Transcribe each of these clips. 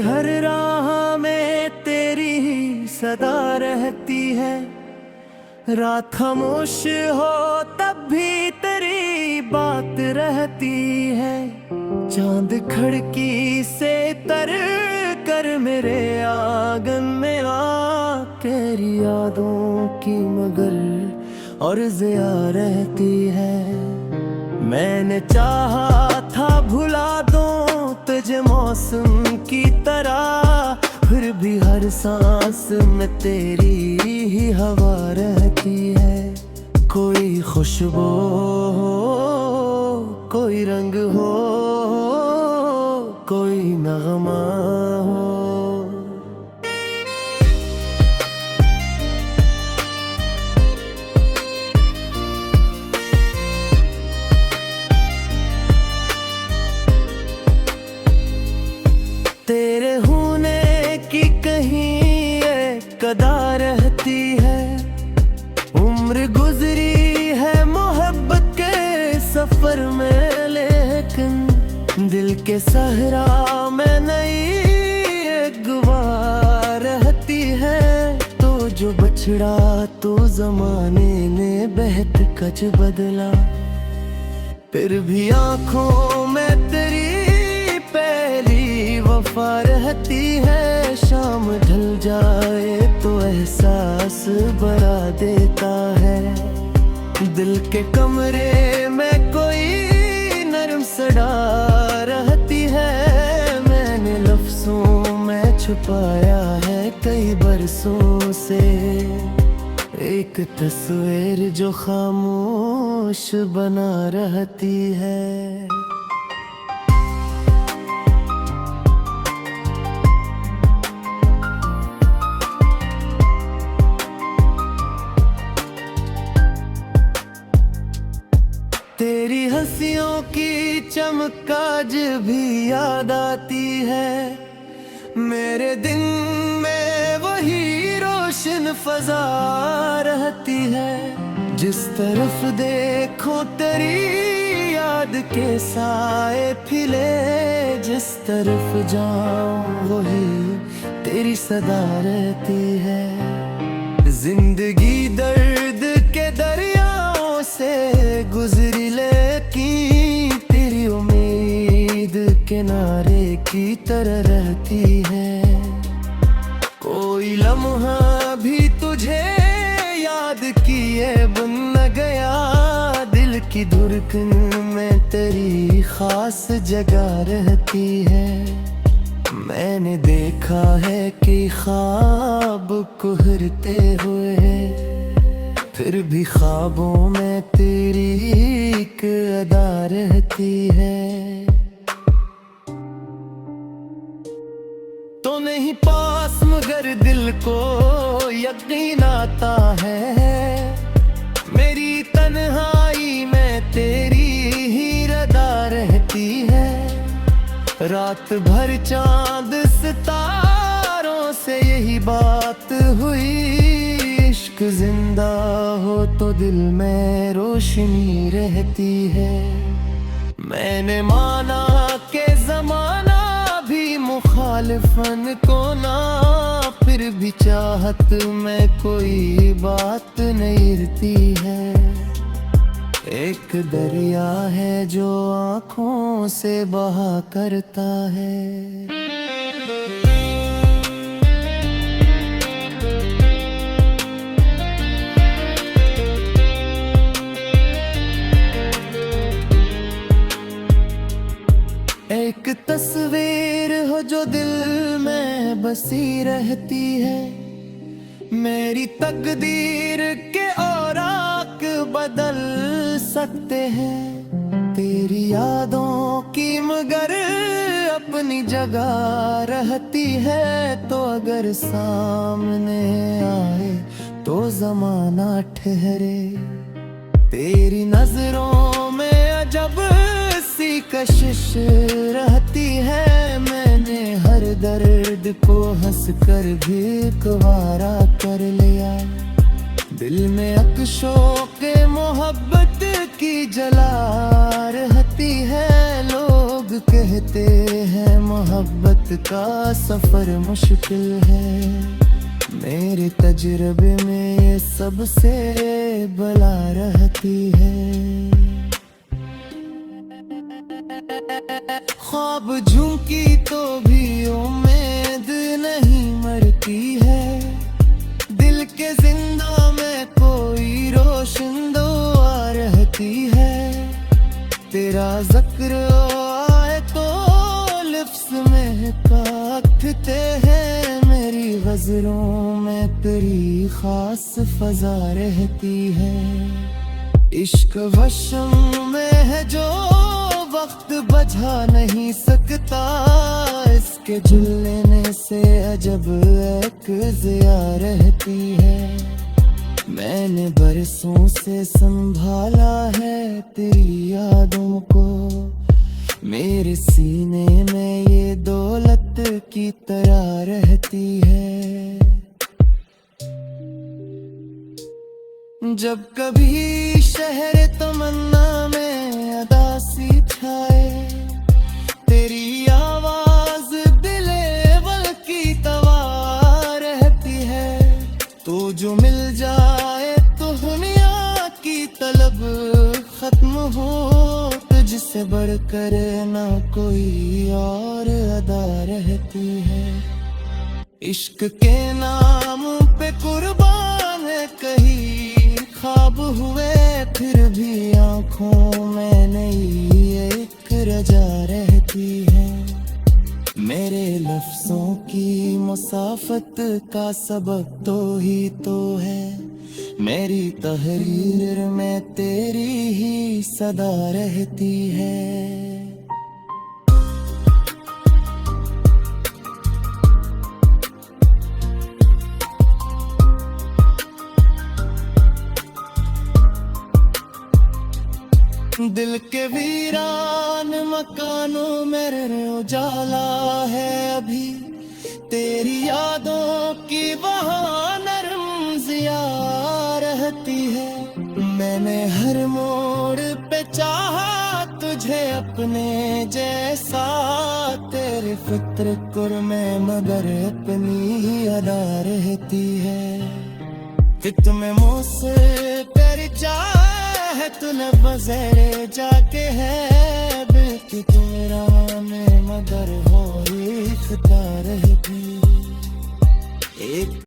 हर राह में तेरी ही सदा रहती है। रात खामोश हो तब भी तेरी बात रहती है। चांद खिड़की से तर कर मेरे आंगन में आ, तेरी यादों की मगर और जिया रहती है। मैंने चाहा था भुला दूं तुझे मौसम की तरह, फिर भी हर सांस में तेरी ही हवा रहती है। कोई खुशबू हो, कोई रंग हो, कोई नगमा हो। तेरे होने की कहीं एक अदा रहती है। उम्र गुजरी है मोहब्बत के सफर में, लेकिन दिल के सहरा में नई एक गुवा रहती है। तो जो बछड़ा तो जमाने ने बहत कच बदला, फिर भी आंखों में तेरी पहली वफा रहती है। शाम ढल जाए तो एहसास बड़ा देता है। दिल के कमरे में कोई नरम सड़ा रहती है। मैंने लफ्जों में छुपाया है कई बरसों से एक तस्वीर जो खामोश बना रहती है। तेरी हंसियों की चमक आज भी याद आती है। मेरे दिन में वही रोशन फजा रहती है। जिस तरफ देखो तेरी याद के साए फिले, जिस तरफ जाऊं वही तेरी सदा रहती है। जिंदगी दर्द के दरियाओं से गुजरी, लेकिन तेरी उम्मीद किनारे की तरह रहती है। कोई लम्हा भी तुझे याद किए बन न गया। दिल की धड़कन में तेरी खास जगह रहती है। मैंने देखा है कि ख्वाब कुहरते हुए, फिर भी ख्वाबों में तेरी एक अदा रहती है। तो नहीं पास मगर दिल को यकीन आता है। मेरी तन्हाई में तेरी ही रदा रहती है। रात भर चांद सितारों से यही बात हुई। इश्क जिंदा हो तो दिल में रोशनी रहती है। मैंने माना कि जमाना भी मुखालिफन को ना, फिर भी चाहत में कोई बात नहीं रहती है। एक दरिया है जो आँखों से बहा करता है। एक तस्वीर हो जो दिल में बसी रहती है। मेरी तकदीर के औराक बदल सकते हैं। तेरी यादों की मगर अपनी जगह रहती है। तो अगर सामने आए तो जमाना ठहरे। तेरी नजरों में अजब सी कशिश रहती है। मैंने हर दर्द को हंस कर भी गवारा कर लिया। दिल में अक्शों के मोहब्बत की जला रहती है। लोग कहते कहते हैं मोहब्बत का सफर मुश्किल है, मेरे तजुर्बे में ये सबसे बला रहती है। ख्वाब झुकी तो भी उम्मीद नहीं मरती है, दिल के जिंदा में कोई रोशन दुआ रहती है। तेरा जिक्र आए तो लिप्स में काटते हैं, मेरी गज़लों में तेरी खास फजा रहती है। इश्क वशम में है जो वक्त बझा नहीं सकता, इसके झुलने से अजब एक ज़िया रहती है। मैंने बरसों से संभाला है तेरी यादों को, मेरे सीने में ये दौलत की तरह रहती है। जब कभी शहर तमन्ना में अदासी छाए, तेरी आवाज दिले बल की तवा रहती है। तो जो मिल जाए तो दुनिया की तलब खत्म हो, तुझसे बढ़कर ना कोई और अदा रहती है। इश्क के नाम पे कुर्बान है कहीं ख्वाब हुए, फिर भी आंखों में नई एक रजा रहती है। मेरे लफ्जों की मुसाफत का सबक तो ही तो है, मेरी तहरीर में तेरी ही सदा रहती है। दिल के वीरान मकानों में उजाला है अभी, तेरी यादों की वहाँ नरम ज़िया रहती है। मैंने हर मोड़ पे चाहा तुझे अपने जैसा, तेरे फिक्र कुर में मगर अपनी ही अदा रहती है। कि तुम्हें मुझसे तेरी चाह है, तूने बज़ेरे जाके है बेटी, तेरा में मगर हो इख्ता रहती एक।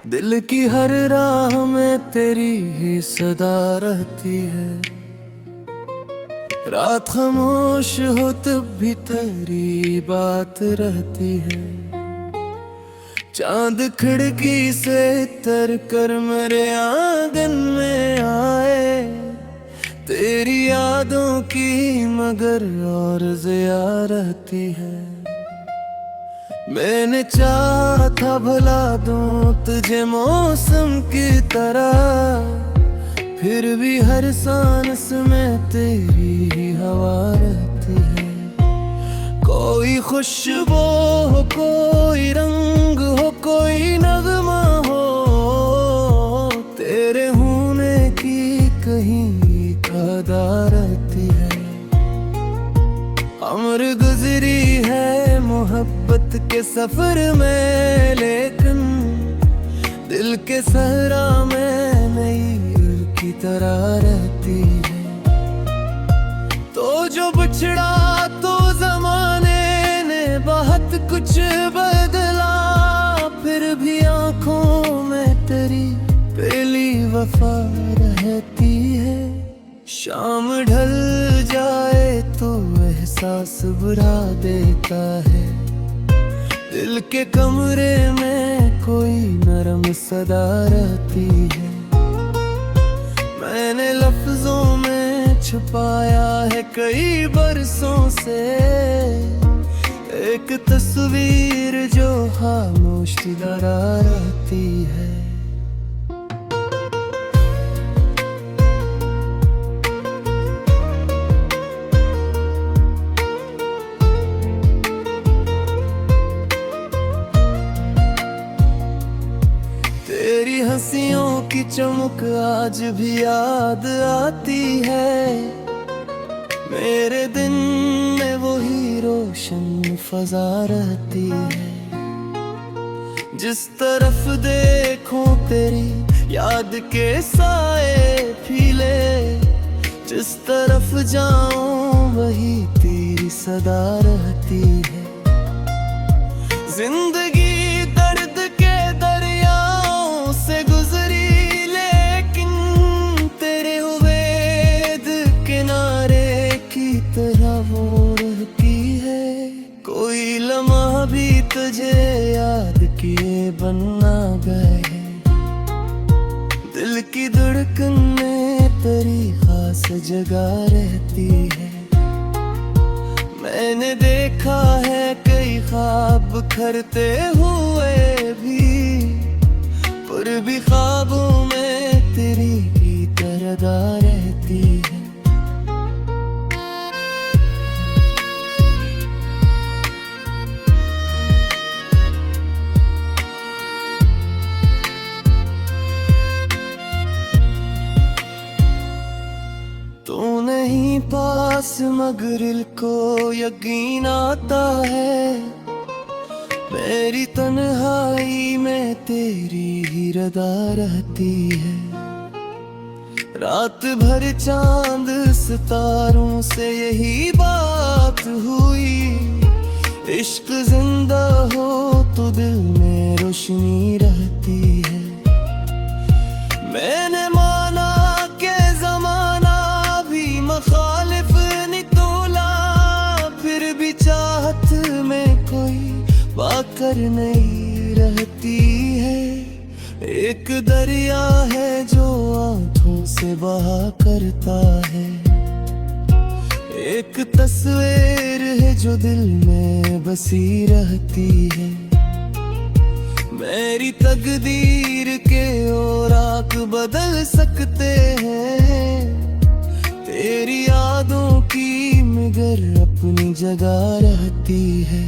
दिल की हर राह में तेरी ही सदा रहती है, रात खामोश हो तब भी तेरी बात रहती है। चांद खिड़की से तर कर मेरे आंगन में आए, तेरी यादों की मगर और ज़िया रहती है। मैंने चाहा था भला दूं तुझे मौसम की तरह, फिर भी हर सांस में तेरी ही हवा रहती है। कोई खुशबू हो, कोई रंग हो, कोई नगमा हो, तेरे होने की कहीं अदा रहती है। उम्र गुजरी है मोहब्बत के सफर में, लेकिन दिल के सहरा में नई की तरह रहती है। तो जो बिछड़ा तो जमाने ने बहुत कुछ बदला, फिर भी आंखों में तेरी पहली वफा रहती है। शाम ढल जाए तो एहसास बुरा देता है, दिल के कमरे में कोई नरम सदा रहती है। मैंने लफ्जों में छुपाया है कई बरसों से एक तस्वीर जो खामोश डरा रहती है। तेरी हंसियों की चमक आज भी याद आती है। मेरे दिन में वही रोशन फजा रहती है। जिस तरफ देखूं तेरी याद के साए फीले, जिस तरफ जाऊं वही तेरी सदा रहती है। जिंदगी दर्द के दरियाओं से गुजरी, लेकिन तेरे उम्मीद किनारे की तरह वो रहती है। कोई लम्हा भी तुझे याद किए बनना गए, दिल की धड़कन में तेरी खास जगह रहती है। मैंने देखा है कई ख्वाब बिखरते हुए भी, पर भी ख्वाबों में तेरी ही तरदा रहती है। तू नहीं पास मगर दिल को यकीन आता है, मेरी तन्हाई में तेरी ही रदा रहती है। रात भर चांद सितारों से यही बात हुई, इश्क जिंदा हो तो दिल में रोशनी रहती है। मैंने माना के जमाना भी मुखालिफ नहीं तोला, फिर भी चाहत में कोई बाकर नहीं रहती है। एक दरिया है जो आंखों से बहा करता है, एक तस्वीर है जो दिल में बसी रहती है। मेरी तकदीर के औराक बदल सकते हैं, तेरी यादों की मगर अपनी जगह रहती है।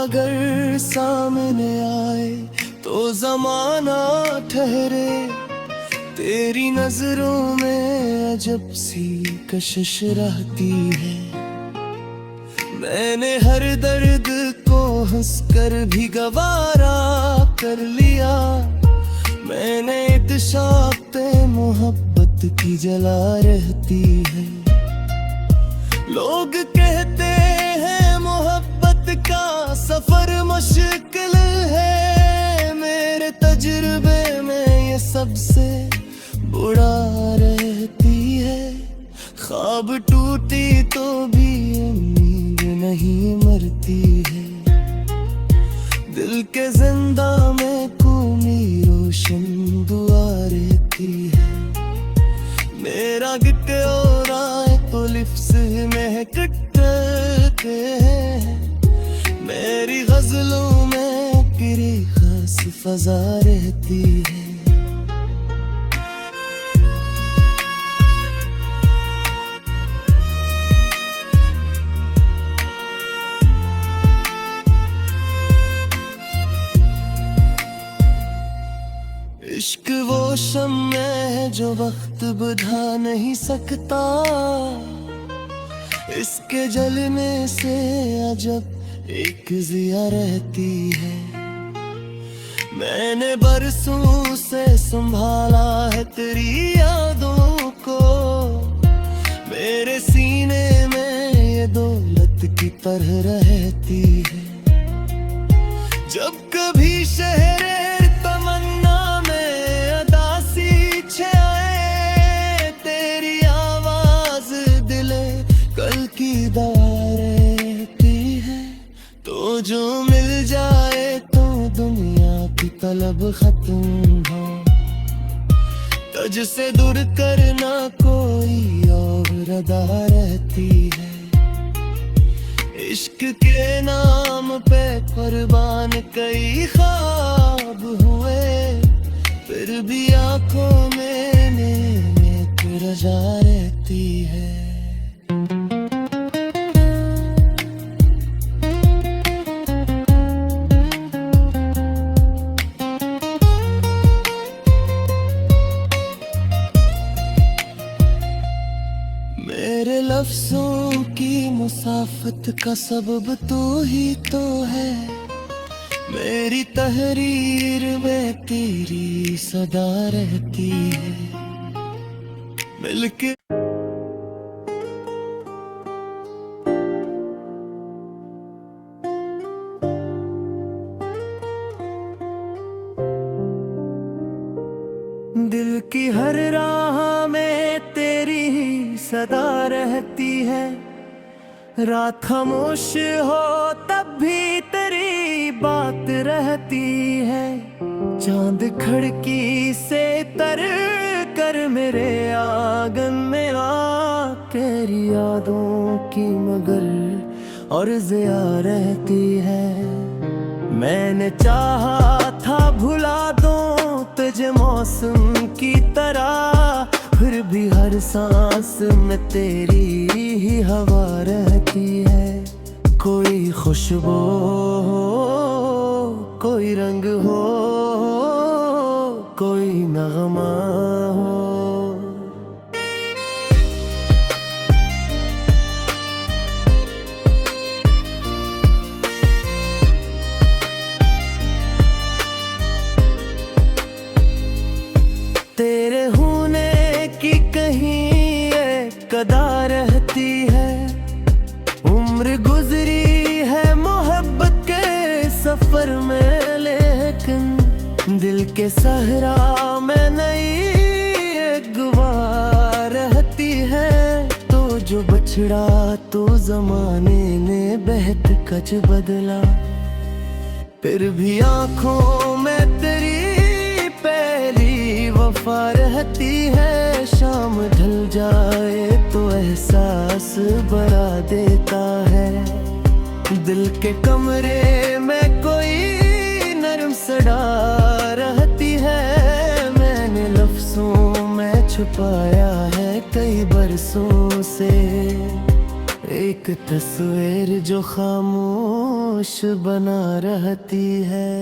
अगर सामने आए तो जमाना ठहरे, तेरी नजरों में अजब सी कशिश रहती है। मैंने हर दर्द को हंसकर भी गवारा कर लिया, मैंने इत्शाक़ मोहब्बत की जला रहती है। लोग कहते हैं मोहब्बत का सफर मुश्किल है, मेरे तजुर्बे में ये सबसे बुरा रहती है। ख्वाब टूटी तो भी उम्मीद नहीं मरती है, दिल के जिंदा में कूनी रोशन दुआ रहती है। मेरा गिट और आए तो लिफ्स महकते हैं, मेरी गजलों में तेरी खास फजा रहती है। इश्क वो शम्मे है जो वक्त बुझा नहीं सकता, इसके जलने से अजब एक जिया रहती है। मैंने बरसों से संभाला है तेरी यादों को, मेरे सीने में ये दौलत की तरह रहती है। जब कभी शहरे तमन्ना में अदासी छाए, तेरी आवाज दिले कल की दवा रहती है। तो खत्म हो, तुझसे दूर करना कोई और अदा रहती है। इश्क के नाम पे कुर्बान कई ख्वाब हुए, फिर भी आंखों में एक रजा रहती है। मेरे लफ्ज़ों की मुसाफत का सबब तू ही तो है, मेरी तहरीर में तेरी सदा रहती है। मिलके दिल की हर राह में तेरी ही सदा रहती है। रात खामोश हो तब भी तेरी बात रहती है। चांद खिड़की से तर कर मेरे आंगन में आ, तेरी यादों की मगर और ज़िया रहती है। मैंने चाहा था भुला दूं तुझे मौसम की तरह, फिर भी हर सांस में तेरी ही हवा रहती है। कोई खुशबू हो, कोई रंग हो, कोई नगमा हो, तेरे होने की कहीं एक अदा रहती है। उम्र गुजरी है मोहब्बत के सफर में, लेकिन दिल के सहरा में नई एक गुवा रहती है। तो जो बछड़ा तो जमाने ने बहत कच बदला, फिर भी आंखों में तेरी पहली वफा रहती है। शाम ढल जाए तो एहसास बड़ा देता है। दिल के कमरे में कोई नरम सड़ा रहती है। मैंने लफ्ज़ों में छुपाया है कई बरसों से एक तस्वीर जो खामोश बना रहती है।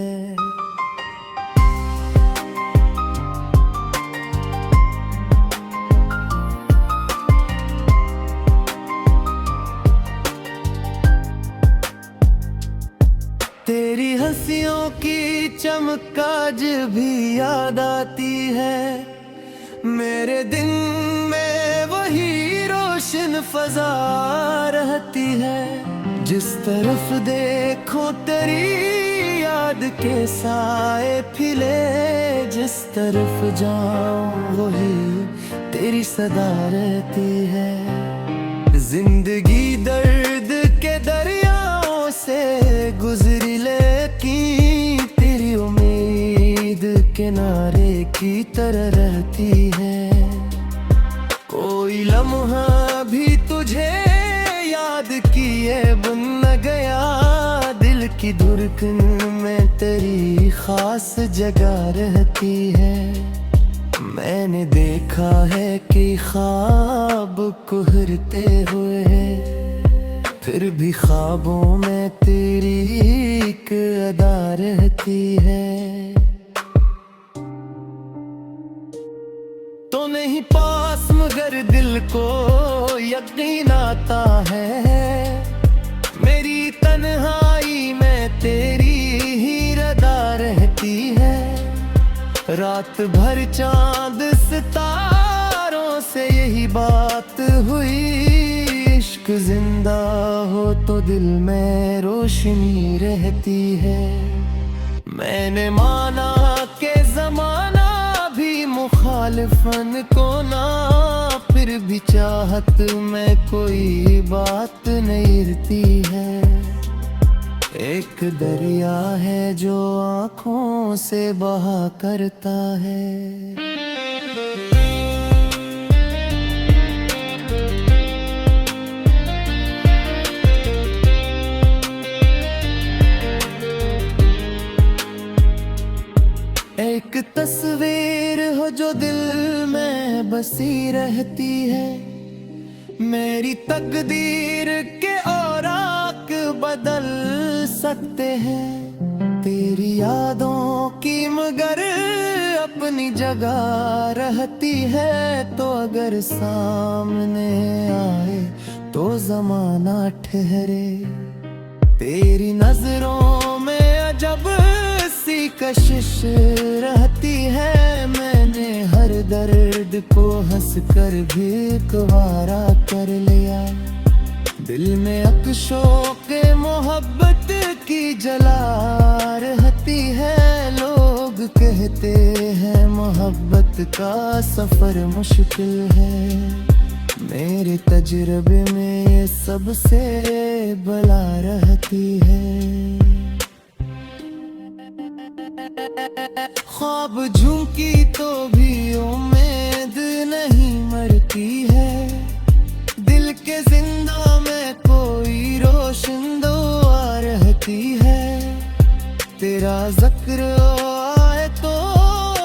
तेरी हंसियों की चमक आज भी याद आती है। मेरे दिन में वही रोशन फजा रहती है। जिस तरफ देखो तेरी याद के साए फिले, जिस तरफ जाऊं वही तेरी सदा रहती है। जिंदगी दर्द के दरियाओं से गुजरी, लेकिन तेरी उम्मीद किनारे की तरह रहती है। कोई लम्हा भी तुझे याद किए बन न गया। दिल की धड़कन में तेरी खास जगह रहती है। मैंने देखा है कि ख्वाब कुहरते हुए, फिर भी ख्वाबों में तेरी एक अदा रहती है। तो नहीं पास मगर दिल को यकीन आता है। मेरी तन्हाई में तेरी ही रदा रहती है। रात भर चांद सितारों से यही बात हुई। इश्क जिंदा हो तो दिल में रोशनी रहती है। मैंने माना कि जमाना भी मुखालिफन को ना, फिर भी चाहत में कोई बात नहीं रहती है। एक दरिया है जो आँखों से बहा करता है। एक तस्वीर हो जो दिल में बसी रहती है, मेरी तकदीर के औराक बदल सकते हैं। तेरी यादों की मगर अपनी जगह रहती है, तो अगर सामने आए तो जमाना ठहरे। तेरी नजरों में अजब सी कशिश रहती है, मैंने हर दर्द को हंस कर भी गवारा कर लिया। दिल में अक्शों के मोहब्बत की जला रहती है, लोग कहते हैं मोहब्बत का सफर मुश्किल है, मेरे तजुर्बे में ये सबसे बला रहती है। ख्वाब झुकी तो भी उम्मीद नहीं मरती है, दिल के जिंदा में कोई रोशन दुआ रहती है। तेरा जिक्र आए तो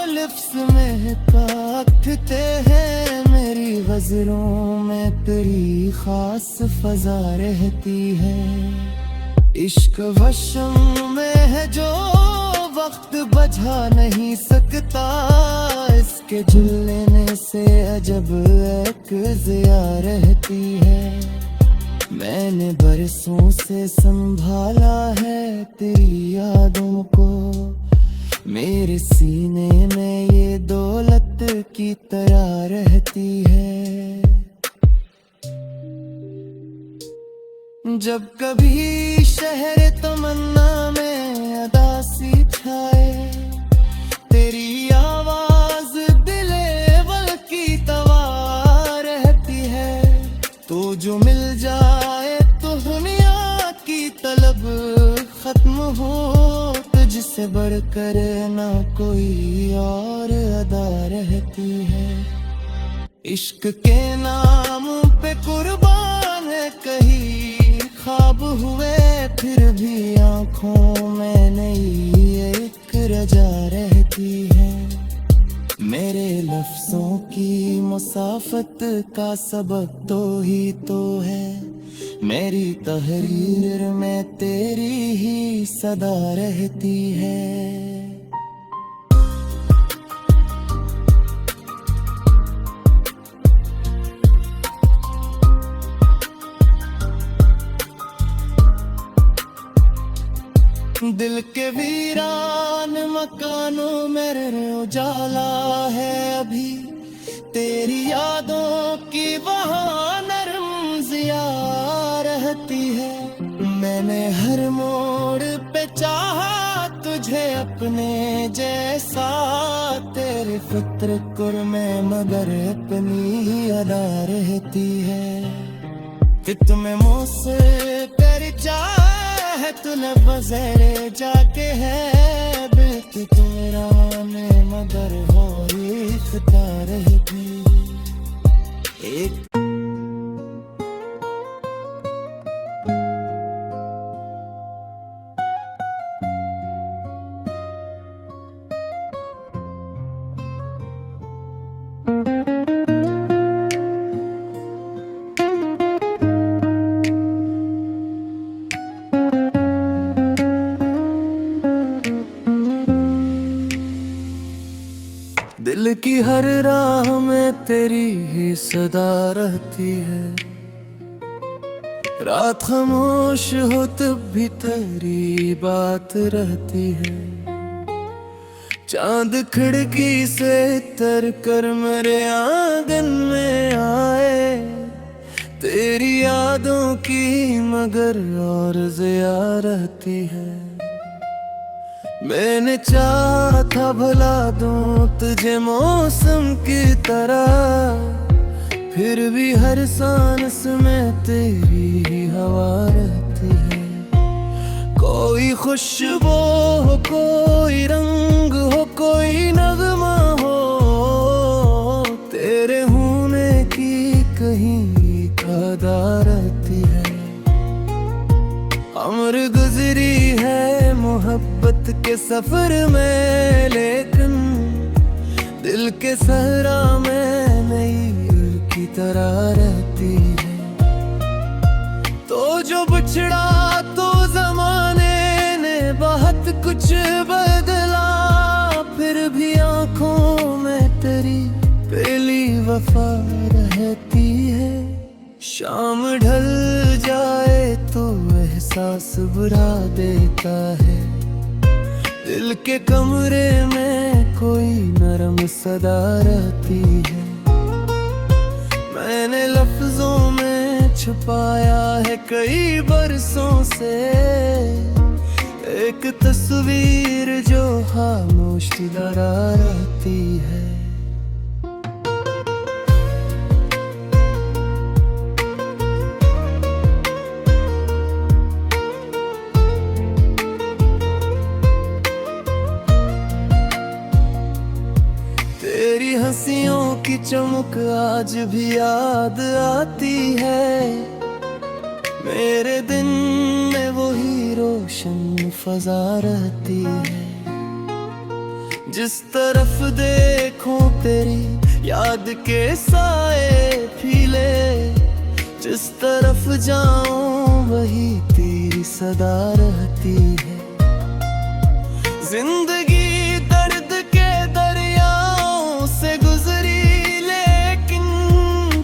लिप्स में काटते हैं, मेरी गज़लों में तेरी खास फजा रहती है। इश्क वशम में है जो वक्त बझा नहीं सकता, इसके झुलने से अजब एक ज़िया रहती है। मैंने बरसों से संभाला है तेरी यादों को, मेरे सीने में ये दौलत की तरह रहती है। जब कभी शहर तमन्ना में अदासी छाए, तेरी आवाज दिल-ए-वल की तवा रहती है, तो जो मिल जाए तो दुनिया की तलब खत्म हो, तुझसे बढ़कर ना कोई और अदा रहती है। इश्क के नाम पे कुर्बान है कहीं ख्वाब हुए, फिर भी आँखों में नई एक रजा रहती है। मेरे लफ्जों की मुसाफत का सबक तो ही तो है, मेरी तहरीर में तेरी ही सदा रहती है। दिल के वीरान मकानों में उजाला है अभी, तेरी यादों की वहाँ नरम ज़िया रहती है। मैंने हर मोड़ पे चाहा तुझे अपने जैसा, तेरे फिक्र में मगर अपनी ही अदा रहती है। कि तुम्हें मुझसे तेरी चाह है, तूने बज़ेरे जाके है, बिल्क तेरा ने मगर हो इख्ता रहती एक। दिल की हर राह में तेरी ही सदा रहती है, रात खामोश हो तब भी तेरी बात रहती है। चांद खिड़की से तर कर मेरे आंगन में आए, तेरी यादों की मगर और ज़िया रहती है। मैंने चाहा था भला दूं तुझे मौसम की तरह, फिर भी हर सांस में तेरी ही हवा रहती है। कोई खुशबू हो, कोई रंग हो, कोई नगमा हो, तेरे होने की कहीं कदारती है। उम्र गुजरी है मोहब्बत के सफर में, लेकिन दिल के सहरा में नई की तरह रहती है। तो जो बिछड़ा तो जमाने ने बहुत कुछ बदला, फिर भी आंखों में तेरी पहली वफा रहती है। शाम ढल जाए तो एहसास बुरा देता है, दिल के कमरे में कोई नरम सदा रहती है। मैंने लफ्जों में छुपाया है कई बरसों से एक तस्वीर जो खामोश डरा रहती है। तेरी हंसियों की चमक आज भी याद आती है, मेरे दिन में वही रोशन फजा रहती है। जिस तरफ देखूं तेरी याद के साए फीले, जिस तरफ जाऊं वही तेरी सदा रहती है। जिंदगी दर्द के दरियाओं से गुजरी, लेकिन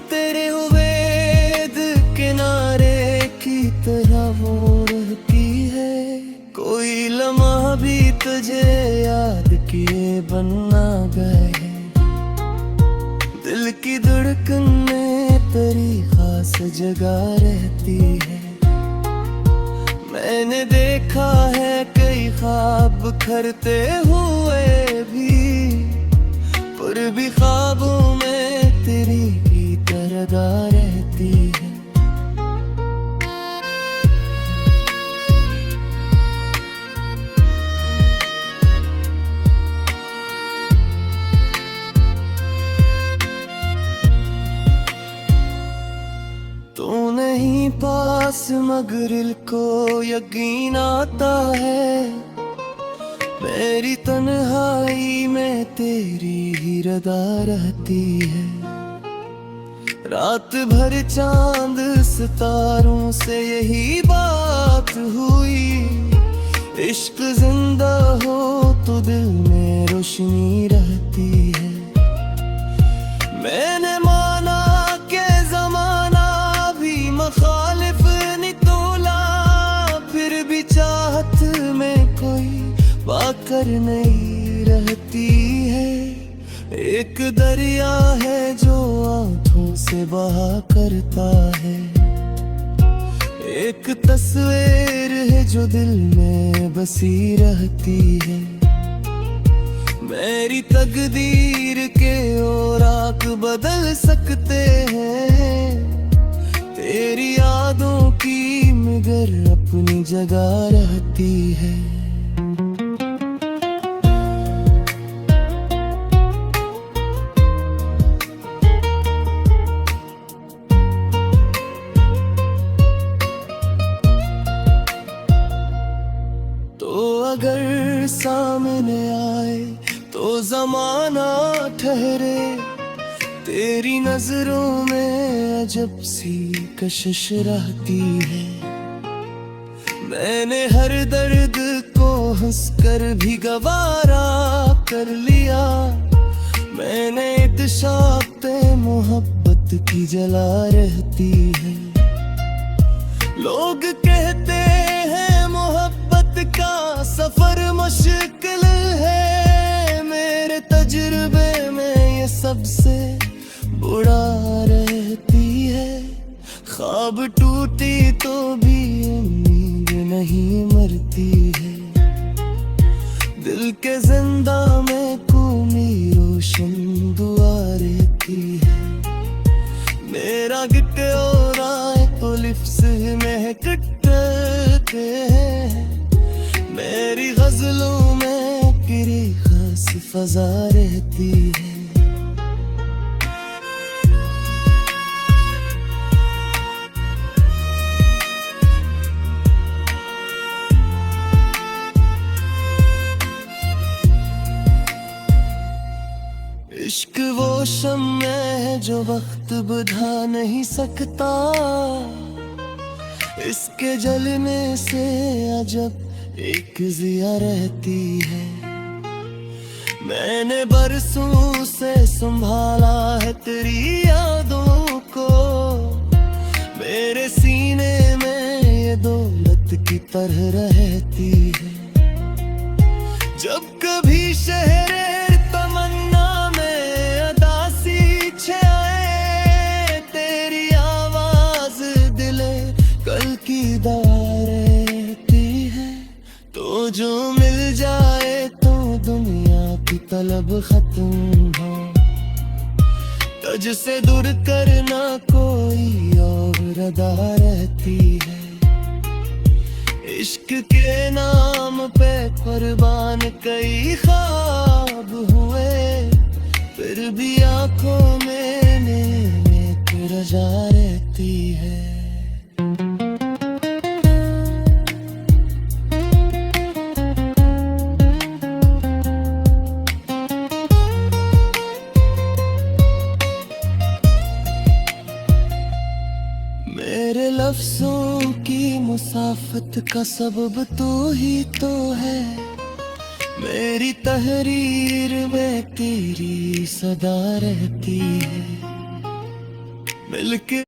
तेरे उम्मीद किनारे की तरह वो रहती है। कोई लम्हा भी तुझे याद किए बनना गए, दिल की धड़कन में तेरी खास जगह रहती है। मैंने देखा है कई ख्वाब बिखरते हुए भी, पर भी ख्वाबों में तेरी की तरह रहती है। तू नहीं पास मगर दिल को यकीन आता है, मेरी तन्हाई में तेरी ही रदा रहती है। रात भर चांद सितारों से यही बात हुई, इश्क जिंदा हो तो दिल में रोशनी रहती है। मैंने माना के जमाना भी मुखालिफ नहीं तोला, फिर भी चाहत में कोई बाकर नहीं रहती है। एक दरिया है जो आंखों से बहा करता है, एक तस्वीर है जो दिल में बसी रहती है। मेरी तकदीर के औराक बदल सकते हैं, तेरी यादों की मगर अपनी जगह रहती है। अगर सामने आए तो जमाना ठहरे, तेरी नजरों में अजब सी कशिश रहती है। मैंने हर दर्द को हंसकर भी गवारा कर लिया, मैंने इत्शाक पे मोहब्बत की जला रहती है। लोग कहते हैं मोहब्बत का सफर मुश्किल है, मेरे तजुर्बे में ये सबसे बुरा रहती है। ख्वाब टूटी तो भी उम्मीद नहीं मरती है, दिल के जिंदा में कूमी रोशन दुआ रहती है। मेरा गिट और आए तो लिप्स महकते हैं, मेरी गजलों में तेरी खास फजा रहती है। इश्क वो शम्मे है जो वक्त बुझा नहीं सकता, इसके जलने से अजब एक जिया रहती है। मैंने बरसों से संभाला है तेरी यादों को, मेरे सीने में ये दौलत की तरह रहती है। जब कभी शहरे तमन्ना में अदासी छाए, तेरी आवाज दिले कल की दवा रहती है। तो जो मिल जाए तो दुनिया की तलब खत्म हो, तुझसे दूर करना कोई और अदा रहती है। इश्क के नाम पे कुर्बान कई ख्वाब हुए, फिर भी आंखों में नेक रजा रहती है। मेरे लफ्जों की मुसाफत का सबब तू ही तो है, मेरी तहरीर में तेरी सदा रहती है। मिलके